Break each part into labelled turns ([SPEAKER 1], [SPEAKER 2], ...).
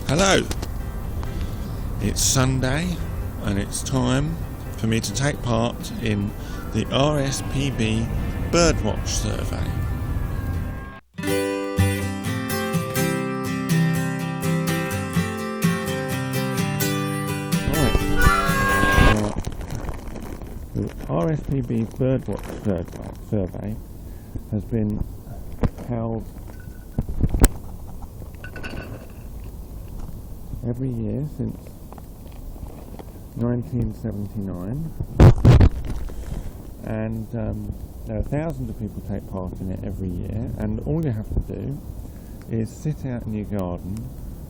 [SPEAKER 1] Hello! It's Sunday and it's time for me to take part in the RSPB Birdwatch survey. The RSPB Birdwatch survey has been held every year since 1979, and there are thousands of people take part in it every year, and all you have to do is sit out in your garden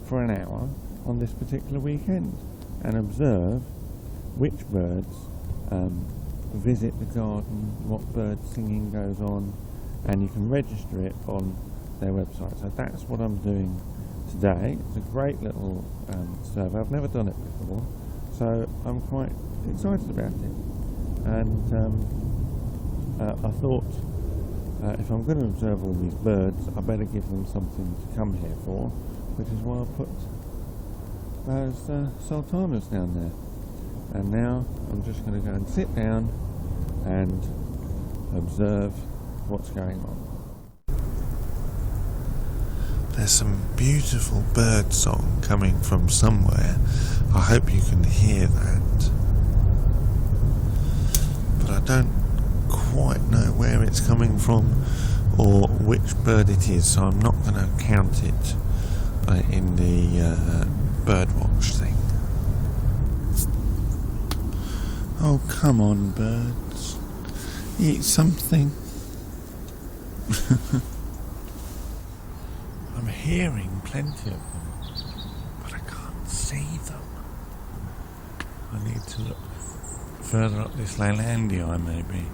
[SPEAKER 1] for an hour on this particular weekend and observe which birds visit the garden, what bird singing goes on, and you can register it on their website. So that's what I'm doing today. It's a great little survey. I've never done it before, so I'm quite excited about it. And I thought if I'm going to observe all these birds, I better give them something to come here for, which is why I put those sultanas down there. And now I'm just going to go and sit down and observe what's going on. There's some beautiful bird song coming from somewhere. I hope you can hear that. But I don't quite know where it's coming from or which bird it is, so I'm not going to count it in the birdwatch thing. Oh, come on, birds. Eat something. I'm hearing plenty of them, but I can't see them. I need to look further up this Leylandii, maybe.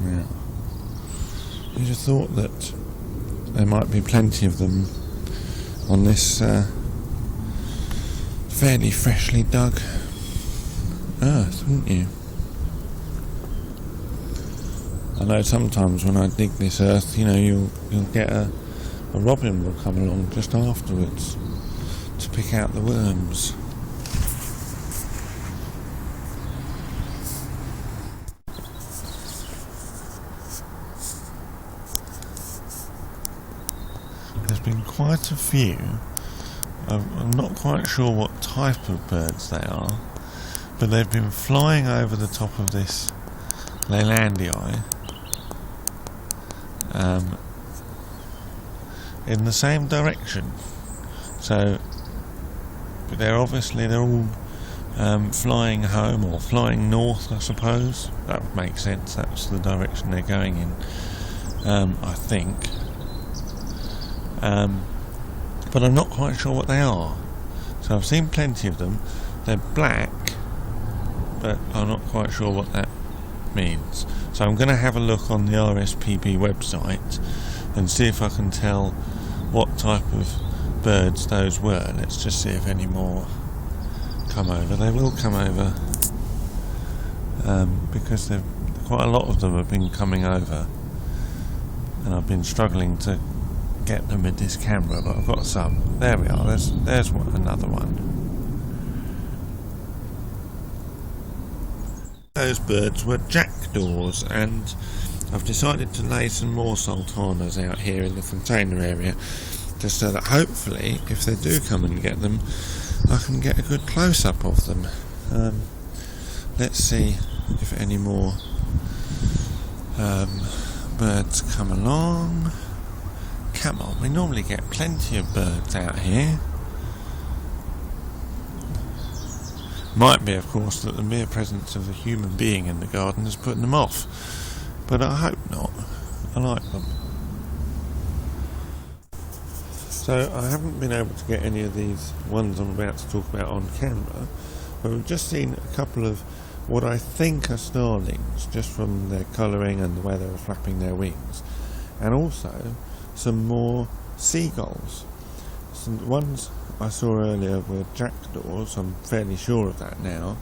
[SPEAKER 1] Now, you'd have thought that there might be plenty of them on this fairly freshly dug earth, wouldn't you? I know sometimes when I dig this earth, you know, you'll get a robin will come along just afterwards to pick out the worms. There's been quite a few. I'm not quite sure what type of birds they are, but they've been flying over the top of this Leylandii in the same direction. So they're all flying home or flying north, I suppose. That would make sense. That's the direction they're going in, I think. But I'm not quite sure what they are. So I've seen plenty of them. They're black, but I'm not quite sure what that means. So I'm going to have a look on the RSPB website and see if I can tell what type of birds those were. Let's just see if any more come over. They will come over because quite a lot of them have been coming over, and I've been struggling to get them with this camera, but I've got some. There we are. There's another one. Those birds were jackdaws, and I've decided to lay some more sultanas out here in the container area, just so that hopefully, if they do come and get them, I can get a good close-up of them. Let's see if any more birds come along. Come on, we normally get plenty of birds out here. Might be, of course, that the mere presence of a human being in the garden is putting them off, but I hope not. I like them. So I haven't been able to get any of these ones I'm about to talk about on camera, but we've just seen a couple of what I think are starlings, just from their colouring and the way they were flapping their wings, and also some more seagulls. Some ones I saw earlier were jackdaws, I'm fairly sure of that now,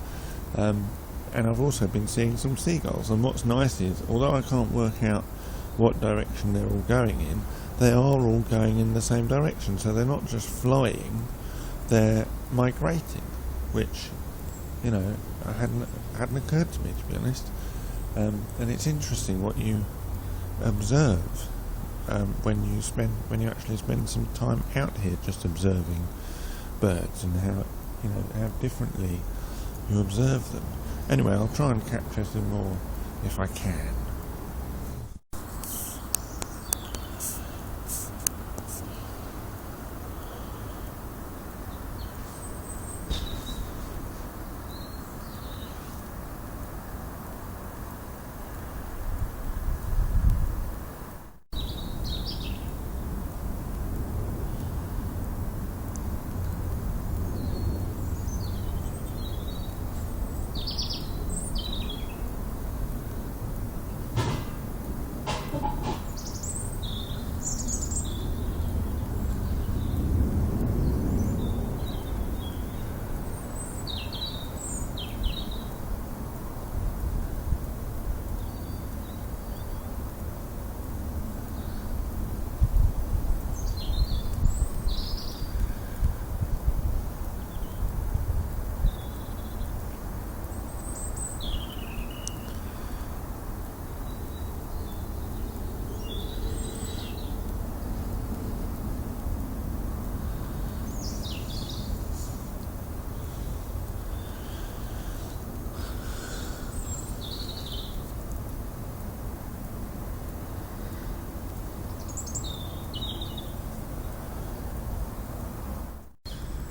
[SPEAKER 1] and I've also been seeing some seagulls. And what's nice is, although I can't work out what direction they're all going in, they are all going in the same direction, so they're not just flying, they're migrating, which, you know, hadn't occurred to me, to be honest. And it's interesting what you observe when you actually spend some time out here just observing birds, and how differently you observe them. Anyway, I'll try and capture some more if I can.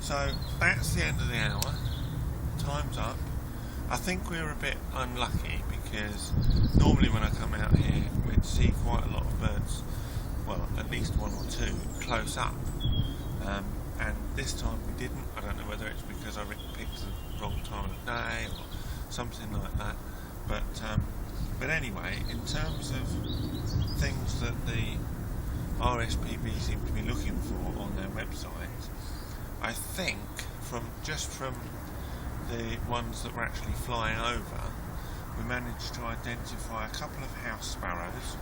[SPEAKER 1] So that's the end of the hour. Time's up. I think we were a bit unlucky because normally when I come out here we'd see quite a lot of birds, well, at least one or two close up, and this time we didn't. I don't know whether it's because I picked the wrong time of day or something like that, but anyway, in terms of things that the RSPB seem to be looking for on their website, I think from the ones that were actually flying over, we managed to identify a couple of house sparrows,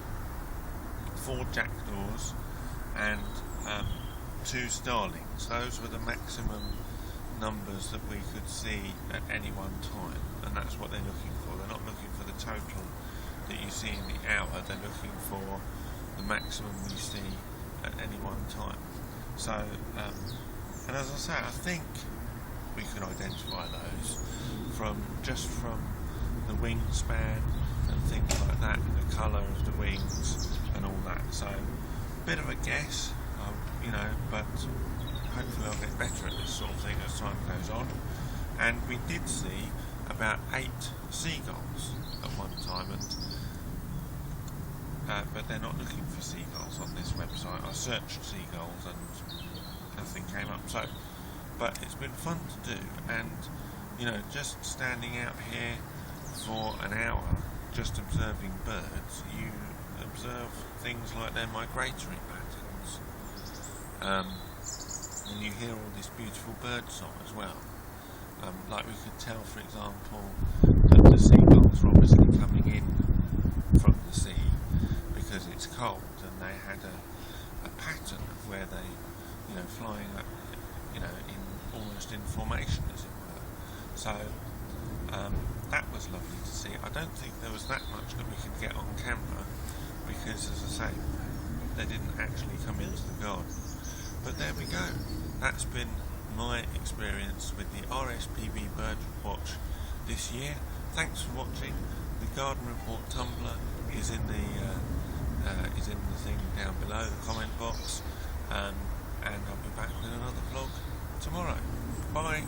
[SPEAKER 1] 4 jackdaws, and 2 starlings. Those were the maximum numbers that we could see at any one time, and that's what they're looking for. They're not looking for the total that you see in the hour, they're looking for the maximum you see at any one time. So, and as I say, I think we can identify those from the wingspan and things like that, and the colour of the wings and all that. So, bit of a guess, but hopefully I'll get better at this sort of thing as time goes on. And we did see about 8 seagulls at one time, but they're not looking for seagulls on this website. I searched seagulls and nothing came up. So, but it's been fun to do, and just standing out here for an hour, just observing birds, you observe things like their migratory patterns, and you hear all this beautiful bird song as well. Like we could tell, for example, that the seagulls were obviously coming in from the sea because it's cold, and they had a pattern of where they, flying up, in almost in formation, as it were. So that was lovely to see. I don't think there was that much that we could get on camera because, as I say, they didn't actually come into the garden. But there we go. That's been my experience with the RSPB Bird Watch this year. Thanks for watching. The Garden Report Tumblr is in the thing down below, the comment box, and I'll be back with another vlog tomorrow. Bye.